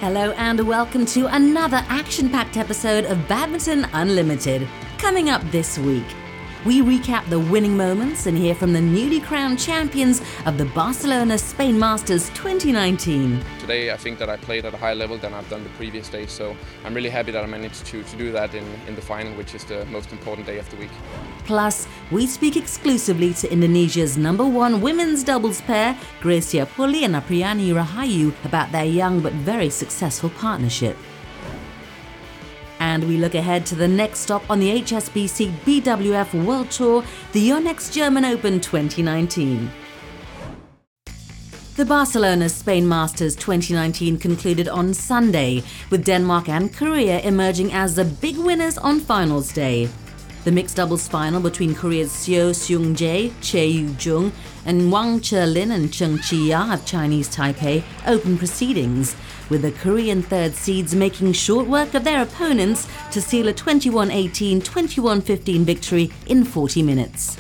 Hello and welcome to another action-packed episode of Badminton Unlimited. Coming up this week, we recap the winning moments and hear from the newly crowned champions of the Barcelona Spain Masters 2019. Today I think that I played at a higher level than I've done the previous days, so I'm really happy that I managed to do that in the final, which is the most important day of the week. Plus, we speak exclusively to Indonesia's #1 women's doubles pair, Greysia Polii and Apriyani Rahayu, about their young but very successful partnership. And we look ahead to the next stop on the HSBC BWF World Tour, the Yonex German Open 2019. The Barcelona Spain Masters 2019 concluded on Sunday, with Denmark and Korea emerging as the big winners on finals day. The mixed doubles final between Korea's Seo Seung-jae, Chae Yu-jung and Wang Che-lin and Cheng Chi-ya of Chinese Taipei opened proceedings, with the Korean third seeds making short work of their opponents to seal a 21-18, 21-15 victory in 40 minutes.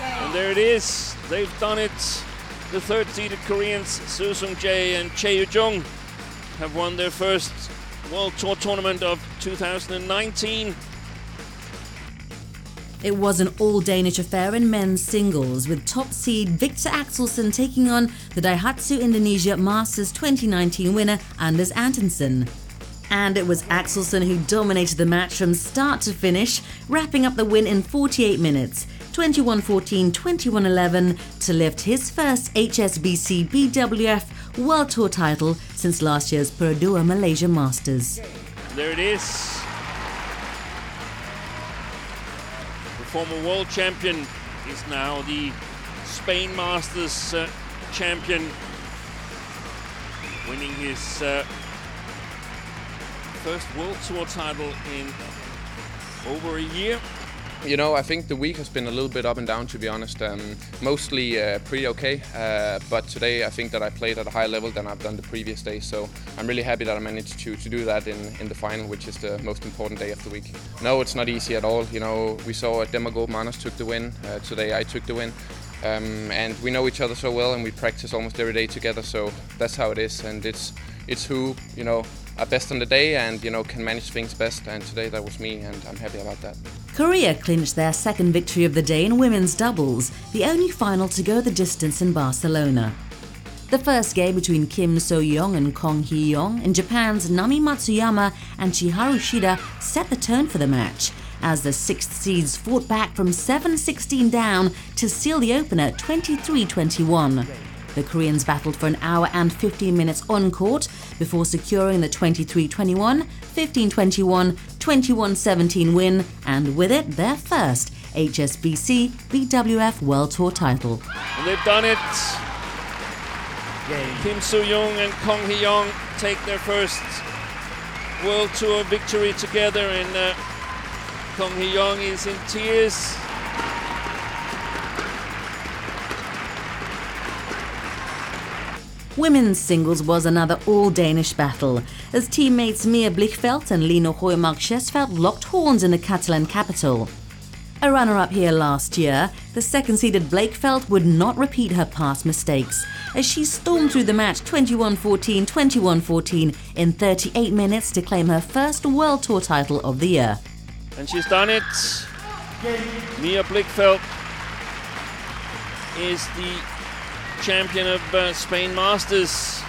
And there it is, they've done it. The third-seeded Koreans, Seo Seung-jae and Chae Yu-jung, have won their first World Tour tournament of 2019. It was an all-Danish affair in men's singles, with top seed Victor Axelsen taking on the Daihatsu Indonesia Masters 2019 winner Anders Antonsen. And it was Axelsen who dominated the match from start to finish, wrapping up the win in 48 minutes, 21-14, 21-11, to lift his first HSBC BWF World Tour title since last year's Perdua Malaysia Masters. There it is. Former world champion is now the Spain Masters champion, winning his first World Tour title in over a year. You know, I think the week has been a little bit up and down, to be honest. Mostly pretty okay, but today I think that I played at a higher level than I've done the previous days, so I'm really happy that I managed to do that in the final, which is the most important day of the week. No, it's not easy at all. You know, we saw Demagold Manos took the win. Today I took the win. And we know each other so well, and we practice almost every day together, so that's how it is. And it's who, you know, are best on the day and, you know, can manage things best, and today that was me, and I'm happy about that. Korea clinched their second victory of the day in women's doubles, the only final to go the distance in Barcelona. The first game between Kim So-young and Kong Hee-young in Japan's Nami Matsuyama and Chiharu Shida set the tone for the match, as the sixth seeds fought back from 7-16 down to seal the opener 23-21. The Koreans battled for an hour and 15 minutes on court before securing the 23-21, 15-21, 21-17 win, and with it their first HSBC BWF World Tour title. And they've done it. Kim So-young and Kong Hee-young take their first World Tour victory together, and Kong Hee-young is in tears. Women's singles was another all-Danish battle, as teammates Mia Blichfeldt and Line Højmark Schesfeldt locked horns in the Catalan capital. A runner-up here last year, the second-seeded Blichfeldt would not repeat her past mistakes, as she stormed through the match 21-14, 21-14 in 38 minutes to claim her first World Tour title of the year. And she's done it. Mia Blichfeldt is the champion of Spain Masters.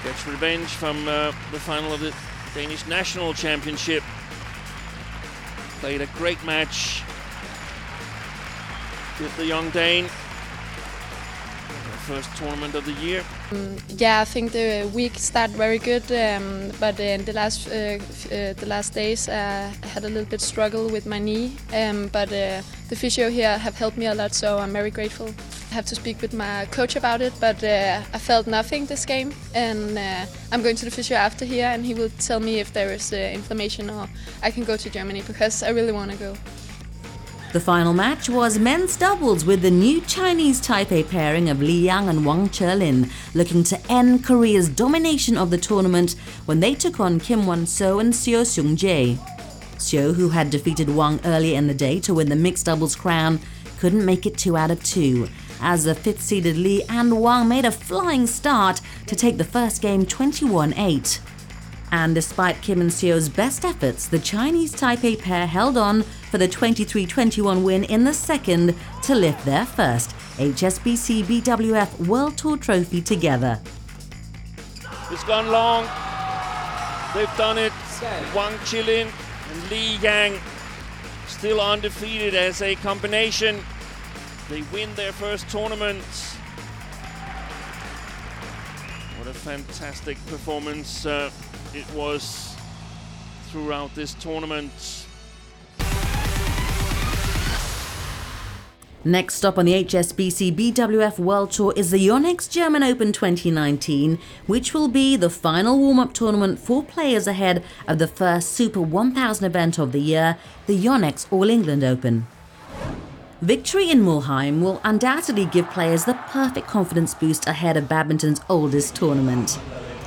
Gets revenge from the final of the Danish National Championship. Played a great match with the young Dane. First tournament of the year. Yeah, I think the week started very good, but in the last days I had a little bit struggle with my knee, but the physio here have helped me a lot, so I'm very grateful. I have to speak with my coach about it, but I felt nothing this game, and I'm going to the physio after here, and he will tell me if there is inflammation or I can go to Germany, because I really want to go. The final match was men's doubles, with the new Chinese Taipei pairing of Li Yang and Wang Che-lin looking to end Korea's domination of the tournament when they took on Kim Won-so and Seo Seung-jae. Seo, who had defeated Wang earlier in the day to win the mixed doubles crown, couldn't make it 2 out of 2. as the 5th-seeded Li and Wang made a flying start to take the first game 21-8. And despite Kim and Seo's best efforts, the Chinese Taipei pair held on for the 23-21 win in the second to lift their first HSBC BWF World Tour trophy together. It's gone long. They've done it. Wang Qilin and Li Yang still undefeated as a combination. They win their first tournament. What a fantastic performance it was throughout this tournament. Next stop on the HSBC BWF World Tour is the Yonex German Open 2019, which will be the final warm-up tournament for players ahead of the first Super 1000 event of the year, the Yonex All England Open. Victory in Mulheim will undoubtedly give players the perfect confidence boost ahead of badminton's oldest tournament.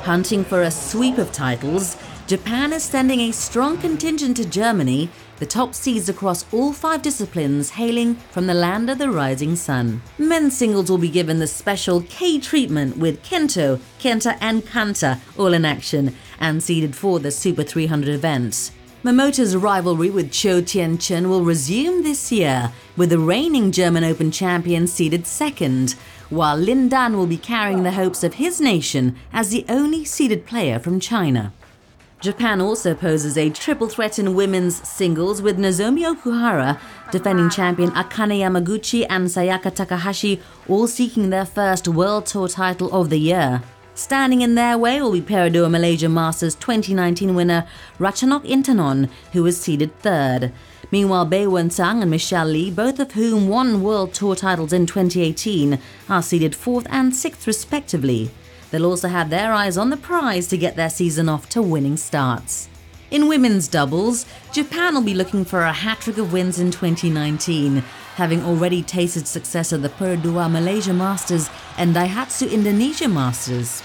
Hunting for a sweep of titles, Japan is sending a strong contingent to Germany, the top seeds across all 5 disciplines hailing from the land of the rising sun. Men's singles will be given the special K treatment with Kento, Kenta and Kanta all in action and seeded for the Super 300 events. Momota's rivalry with Cho Tien-chen will resume this year, with the reigning German Open champion seeded second, while Lin Dan will be carrying the hopes of his nation as the only seeded player from China. Japan also poses a triple threat in women's singles with Nozomi Okuhara, defending champion Akane Yamaguchi and Sayaka Takahashi all seeking their first World Tour title of the year. Standing in their way will be Perodua Malaysia Masters 2019 winner Ratchanok Intanon, who was seeded third. Meanwhile, Bei Wen-sang and Michelle Lee, both of whom won World Tour titles in 2018, are seeded 4th and 6th respectively. They'll also have their eyes on the prize to get their season off to winning starts. In women's doubles, Japan will be looking for a hat-trick of wins in 2019, having already tasted success at the Perodua Malaysia Masters and Daihatsu Indonesia Masters.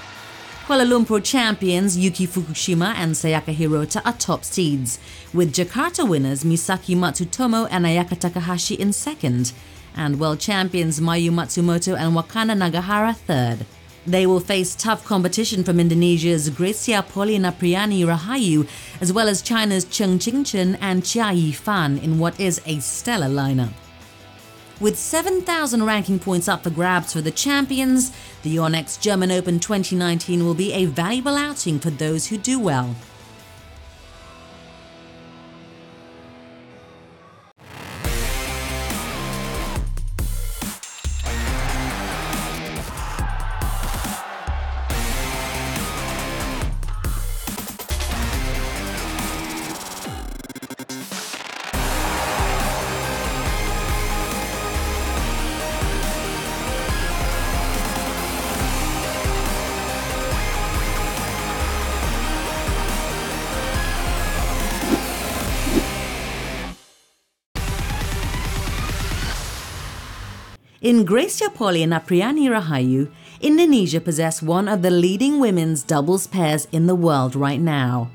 Kuala Lumpur champions Yuki Fukushima and Sayaka Hirota are top seeds, with Jakarta winners Misaki Matsutomo and Ayaka Takahashi in second, and world champions Mayu Matsumoto and Wakana Nagahara third. They will face tough competition from Indonesia's Greysia, Polii and Apriyani Rahayu, as well as China's Cheng Qingchen and Chia Yifan in what is a stellar lineup. With 7,000 ranking points up for grabs for the champions, the Yonex German Open 2019 will be a valuable outing for those who do well. In Greysia, Polii and Apriyani Rahayu, Indonesia possess one of the leading women's doubles pairs in the world right now.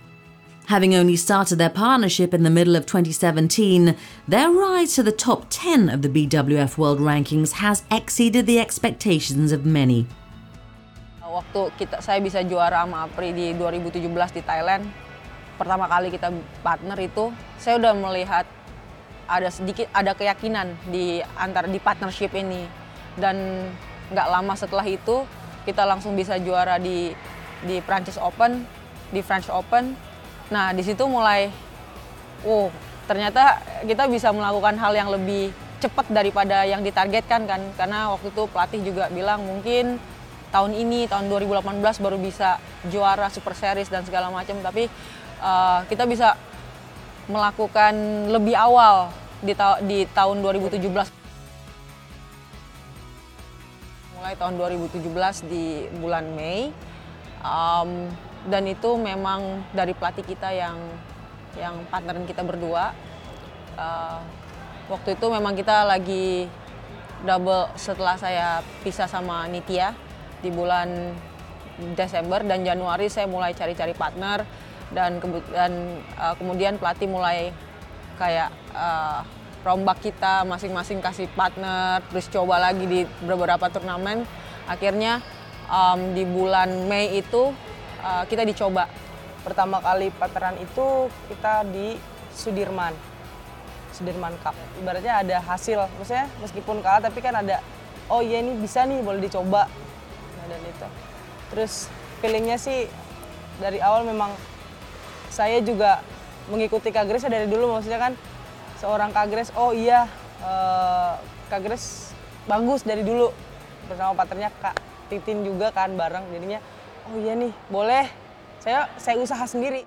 Having only started their partnership in the middle of 2017, their rise to the top 10 of the BWF World Rankings has exceeded the expectations of many. Waktu saya bisa juara sama Apri di 2017 di Thailand, pertama kali kita partner itu, saya udah melihat ada keyakinan di partnership ini, dan nggak lama setelah itu kita langsung bisa juara di Prancis Open, di French Open. Nah di situ mulai, ternyata kita bisa melakukan hal yang lebih cepat daripada yang ditargetkan kan, karena waktu itu pelatih juga bilang mungkin tahun ini, tahun 2018 baru bisa juara Super Series dan segala macam, tapi kita bisa melakukan lebih awal di tahun 2017. Mulai tahun 2017 di bulan Mei, dan itu memang dari pelatih kita yang partnerin kita berdua. Waktu itu memang kita lagi double setelah saya pisah sama Nitya di bulan Desember, dan Januari saya mulai cari-cari partner, dan kemudian pelatih mulai kayak rombak kita, masing-masing kasih partner, terus coba lagi di beberapa turnamen. Akhirnya di bulan Mei itu kita dicoba. Pertama kali partneran itu kita di Sudirman Cup. Ibaratnya ada hasil, maksudnya meskipun kalah tapi kan ada, oh iya ini bisa nih, boleh dicoba. Nah, dan itu. Terus feelingnya sih dari awal memang saya juga mengikuti Kak Greysia dari dulu, maksudnya kan seorang Kak Greysia, oh iya Kak Greysia bagus dari dulu. Bersama partnernya Kak Titin juga kan bareng, jadinya oh iya nih boleh, saya usaha sendiri.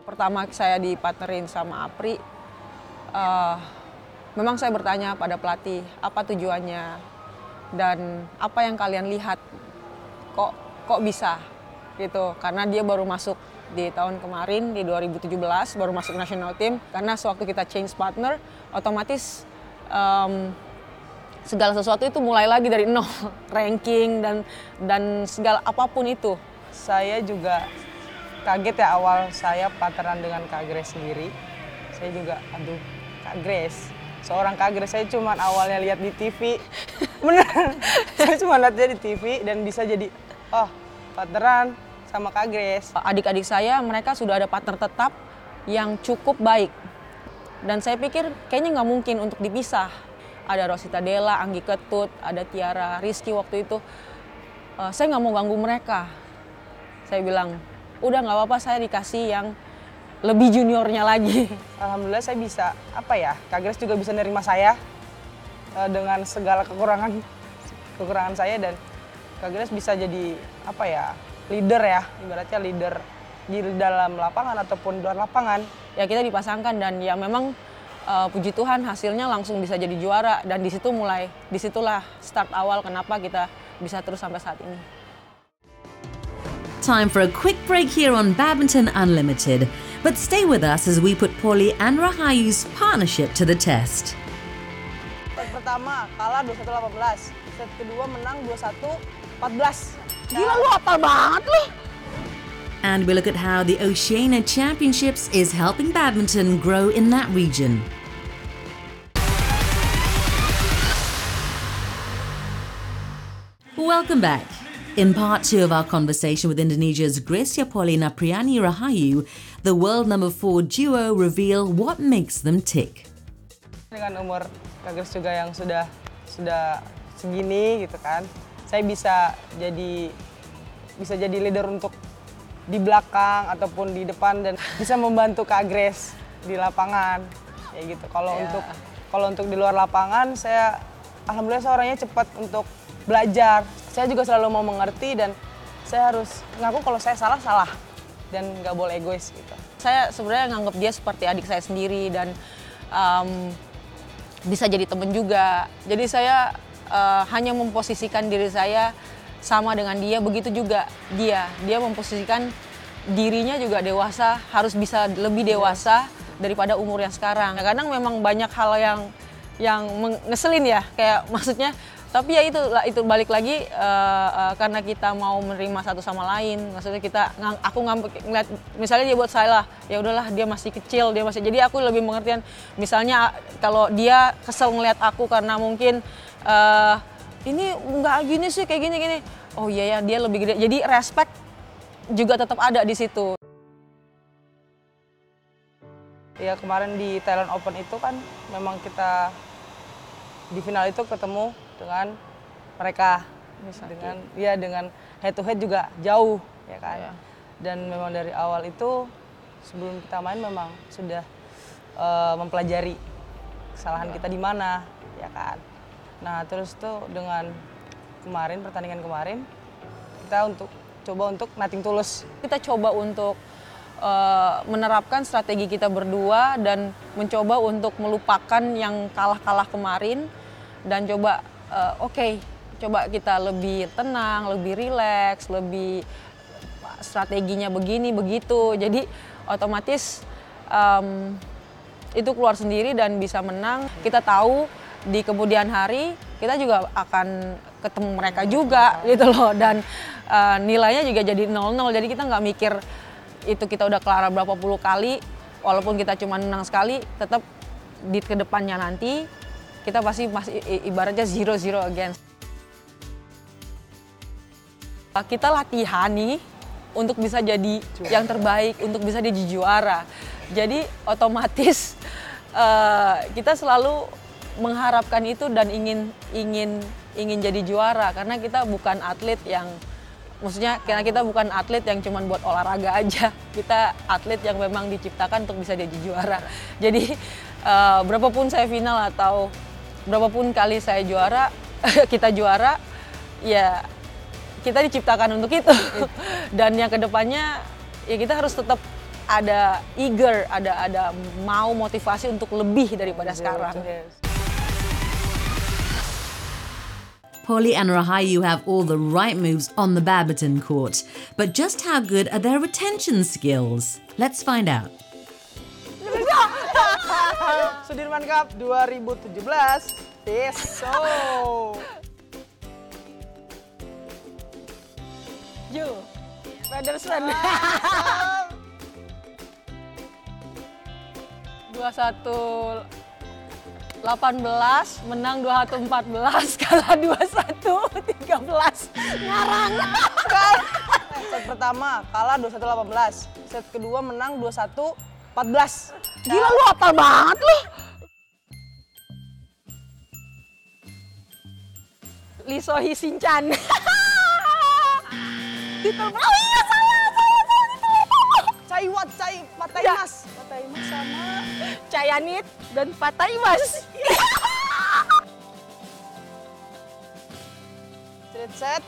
Pertama saya dipartnerin sama Apri, memang saya bertanya pada pelatih apa tujuannya dan apa yang kalian lihat, kok bisa gitu, karena dia baru masuk di tahun kemarin di 2017 baru masuk national team. Karena sewaktu kita change partner otomatis segala sesuatu itu mulai lagi dari nol, ranking dan segala apapun itu. Saya juga kaget ya awal saya partneran dengan Kak Greysia sendiri. Saya juga, aduh Kak Greysia, seorang Kak Greysia saya cuma awalnya lihat di TV. Bener, saya cuma lihatnya di TV dan bisa jadi, oh partneran sama Kak Greysia. Adik-adik saya mereka sudah ada partner tetap yang cukup baik. Dan saya pikir kayaknya nggak mungkin untuk dipisah. Ada Rosita Della, Anggi Ketut, ada Tiara, Rizky waktu itu. Saya nggak mau ganggu mereka. Saya bilang, udah nggak apa-apa, saya dikasih yang lebih juniornya lagi. Alhamdulillah saya bisa, Kak Greysia juga bisa nerima saya dengan segala kekurangan saya, dan Kak Greysia bisa jadi leader ya, ibaratnya leader di dalam lapangan ataupun di luar lapangan. Ya kita dipasangkan dan ya memang puji Tuhan hasilnya langsung bisa jadi juara, dan disitulah start awal kenapa kita bisa terus sampai saat ini. Time for a quick break here on Badminton Unlimited, but stay with us as we put Polii and Rahayu's partnership to the test. Set pertama kalah 21-18, set kedua menang 21-14. Gila lu hafal banget lu! And we look at how the Oceania Championships is helping badminton grow in that region. Welcome back. In part 2 of our conversation with Indonesia's Greysia Polii and Apriyani Rahayu, the world number 4 duo reveal what makes them tick. Dengan umur Kak Greysia juga yang sudah segini gitu kan, saya bisa jadi leader untuk di belakang ataupun di depan dan bisa membantu Kak Greysia di lapangan kayak gitu. Kalau untuk di luar lapangan, saya alhamdulillah orangnya cepat untuk belajar. Saya juga selalu mau mengerti dan saya harus ngaku kalau saya salah dan nggak boleh egois gitu. Saya sebenarnya nganggap dia seperti adik saya sendiri dan bisa jadi teman juga. Jadi saya hanya memposisikan diri saya sama dengan dia, begitu juga dia memposisikan dirinya juga dewasa, harus bisa lebih dewasa daripada umur yang sekarang. Kadang memang banyak hal yang ngeselin ya, kayak maksudnya, tapi ya itu balik lagi karena kita mau menerima satu sama lain. Maksudnya aku ngeliat misalnya dia buat salah, ya udahlah dia masih kecil, jadi aku lebih mengertian. Misalnya kalau dia kesel ngeliat aku karena mungkin ini nggak gini sih, kayak gini. Oh iya ya, dia lebih gede. Jadi respect juga tetap ada di situ. Ya kemarin di Thailand Open itu kan memang kita di final itu ketemu dengan mereka, dengan head to head juga jauh ya kan. Ya. Dan memang dari awal itu sebelum kita main memang sudah mempelajari kesalahan kita di mana ya kan. Nah terus tuh dengan pertandingan kemarin kita coba untuk nothing tulus. Kita coba untuk menerapkan strategi kita berdua dan mencoba untuk melupakan yang kalah kemarin dan coba coba kita lebih tenang, lebih rileks, lebih strateginya begini begitu. Jadi otomatis itu keluar sendiri dan bisa menang. Kita tahu di kemudian hari kita juga akan ketemu mereka juga gitu loh, dan nilainya juga jadi 0-0. Jadi kita nggak mikir itu kita udah kelar berapa puluh kali, walaupun kita cuma menang sekali, tetap di kedepannya nanti kita pasti masih ibaratnya 0-0 against. Kita latihan nih untuk bisa jadi yang terbaik, untuk bisa jadi juara. Jadi otomatis kita selalu mengharapkan itu dan ingin jadi juara karena kita bukan atlet yang karena kita bukan atlet yang cuma buat olahraga aja. Kita atlet yang memang diciptakan untuk bisa jadi juara. Jadi berapapun saya final atau berapapun kali saya juara, kita juara, ya kita diciptakan untuk itu. Dan yang kedepannya ya kita harus tetap ada eager, ada mau motivasi untuk lebih daripada sekarang. Polii and Rahayu have all the right moves on the badminton court, but just how good are their retention skills? Let's find out. Sudirman Cup 2017, besok. Yo, Federation. 21-18, menang 21-14, kalah 21-13. Ngarang. Set pertama kalah 21-18, set kedua menang 21-14. Gila lu hafal banget lu. Lisohi Shinchan. Oh iya salah. Caiwat, Pataimas. Pataimas sama Cayanit dan Pataimas. Straight set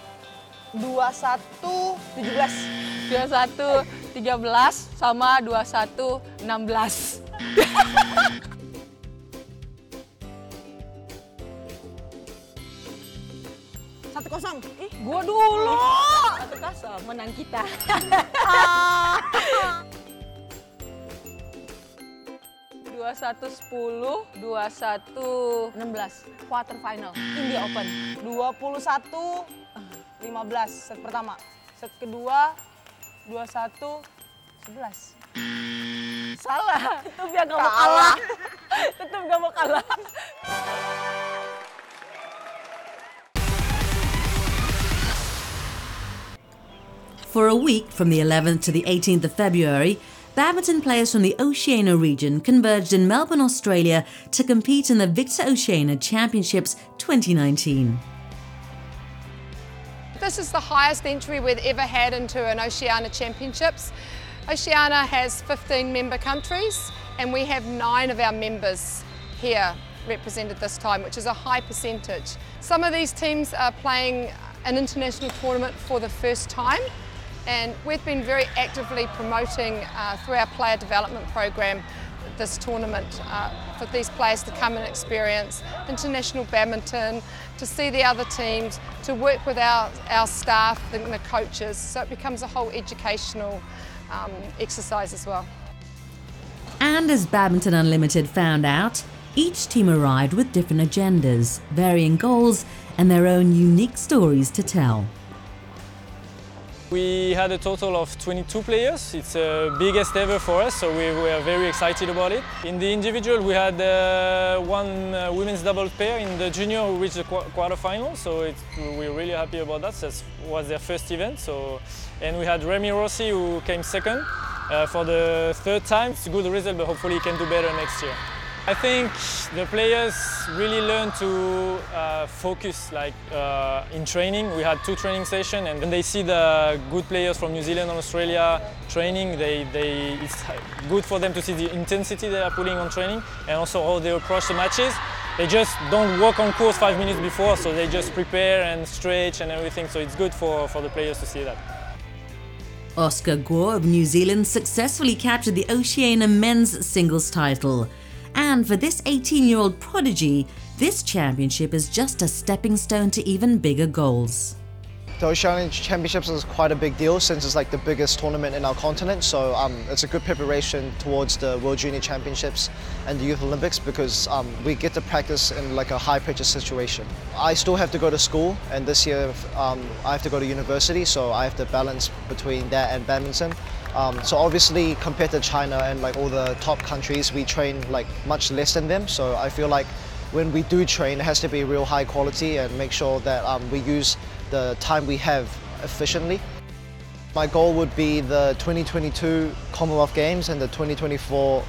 21-17. 21-13 sama 21-16. 1-0. Ih, gua dulu. 1-0 menang kita. 21-10, 21-16, quarter final, India Open. 21-15 set pertama. Set kedua 21-11. Salah, tetep dia gak mau kalah. Tetep gak mau kalah. For a week, from the 11th to the 18th of February, badminton players from the Oceania region converged in Melbourne, Australia to compete in the Victor Oceania Championships 2019. This is the highest entry we've ever had into an Oceania Championships. Oceania has 15 member countries and we have 9 of our members here represented this time, which is a high percentage. Some of these teams are playing an international tournament for the first time, and we've been very actively promoting through our player development program this tournament for these players to come and experience international badminton, to see the other teams, to work with our staff and the coaches, so it becomes a whole educational exercise as well. And as Badminton Unlimited found out, each team arrived with different agendas, varying goals and their own unique stories to tell. We had a total of 22 players. It's the biggest ever for us, so we were very excited about it. In the individual, we had one women's double pair in the junior who reached the quarterfinal, so we're really happy about that. That was their first event. And we had Remy Rossi who came second for the third time. It's a good result, but hopefully he can do better next year. I think the players really learned to focus in training. We had 2 training sessions, and when they see the good players from New Zealand and Australia training, it's good for them to see the intensity they are putting on training and also how they approach the matches. They just don't walk on course 5 minutes before, so they just prepare and stretch and everything, so it's good for the players to see that. Oscar Gore of New Zealand successfully captured the Oceania men's singles title. And for this 18-year-old prodigy, this championship is just a stepping stone to even bigger goals. The Oceania Championships is quite a big deal since it's like the biggest tournament in our continent, so it's a good preparation towards the World Junior Championships and the Youth Olympics because we get to practice in like a high-pressure situation. I still have to go to school, and this year I have to go to university, so I have to balance between that and badminton. So obviously compared to China and like all the top countries, we train like much less than them. So I feel like when we do train, it has to be real high quality and make sure that we use the time we have efficiently. My goal would be the 2022 Commonwealth Games and the 2024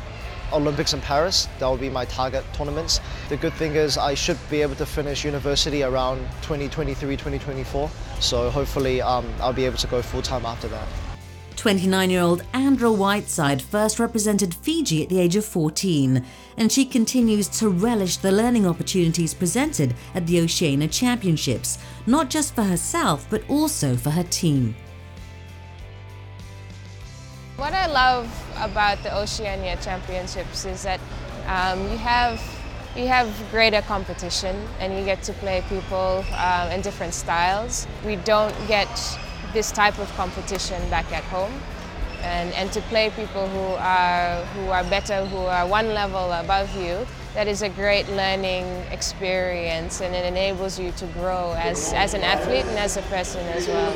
Olympics in Paris. That will be my target tournaments. The good thing is I should be able to finish university around 2023, 2024. So hopefully I'll be able to go full-time after that. 29-year-old Andra Whiteside first represented Fiji at the age of 14, and she continues to relish the learning opportunities presented at the Oceania Championships, not just for herself but also for her team. What I love about the Oceania Championships is that you have greater competition and you get to play people in different styles. We don't get this type of competition back at home, and to play people who are better, who are one level above you, that is a great learning experience, and it enables you to grow as an athlete and as a person as well.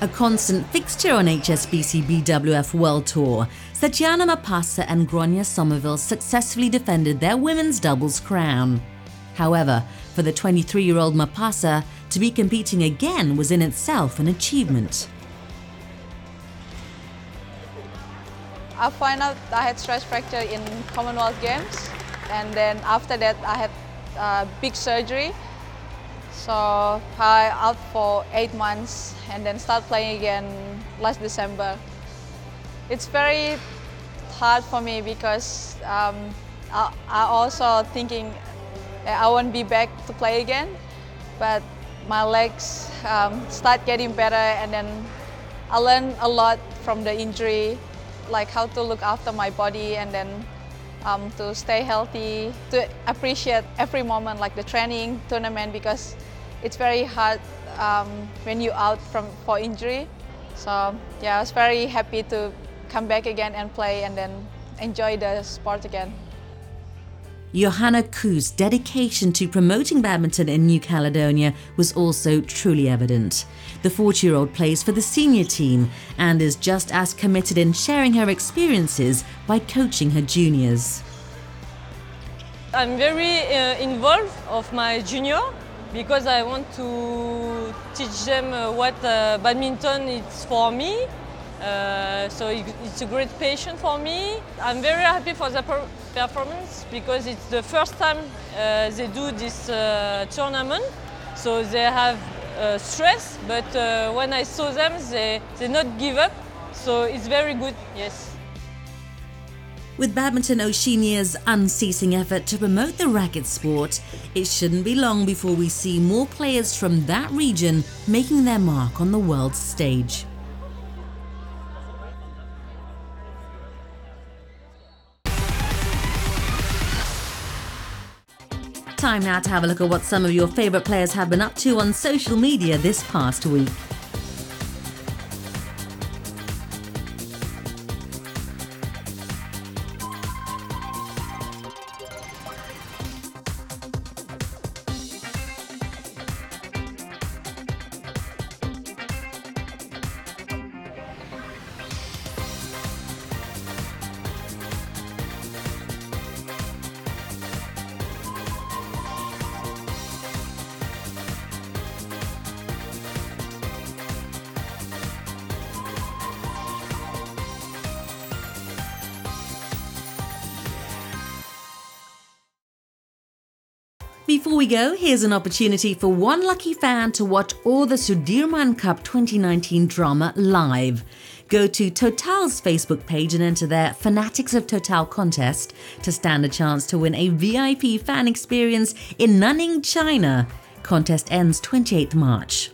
A constant fixture on HSBC BWF World Tour, Sathiana Mapasa and Greysia Somerville successfully defended their women's doubles crown. However, for the 23-year-old Mapasa, to be competing again was in itself an achievement. I found out I had stress fracture in Commonwealth Games, and then after that I had big surgery. So I out for 8 months and then start playing again last December. It's very hard for me because I also thinking I won't be back to play again, but my legs start getting better, and then I learned a lot from the injury, like how to look after my body and then to stay healthy, to appreciate every moment, like the training, tournament, because it's very hard when you're out for injury. So yeah, I was very happy to come back again and play and then enjoy the sport again. Johanna Koos' dedication to promoting badminton in New Caledonia was also truly evident. The 40-year-old plays for the senior team and is just as committed in sharing her experiences by coaching her juniors. I'm very involved of my junior because I want to teach them what badminton is for me. So it's a great passion for me. I'm very happy for the performance because it's the first time they do this tournament. So they have stress, but when I saw them, they not give up. So it's very good, yes. With Badminton Oceania's unceasing effort to promote the racket sport, it shouldn't be long before we see more players from that region making their mark on the world stage. Time now to have a look at what some of your favourite players have been up to on social media this past week. Before we go, here's an opportunity for one lucky fan to watch all the Sudirman Cup 2019 drama live. Go to Total's Facebook page and enter their Fanatics of Total contest to stand a chance to win a VIP fan experience in Nanning, China. Contest ends 28th March.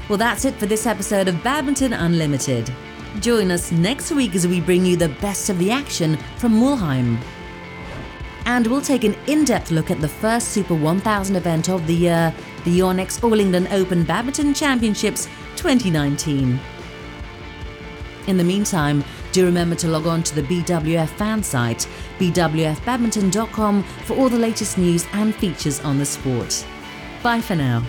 Well, that's it for this episode of Badminton Unlimited. Join us next week as we bring you the best of the action from Mulheim. And we'll take an in-depth look at the first Super 1000 event of the year, the Yonex All England Open Badminton Championships 2019. In the meantime, do remember to log on to the BWF fan site, bwfbadminton.com, for all the latest news and features on the sport. Bye for now.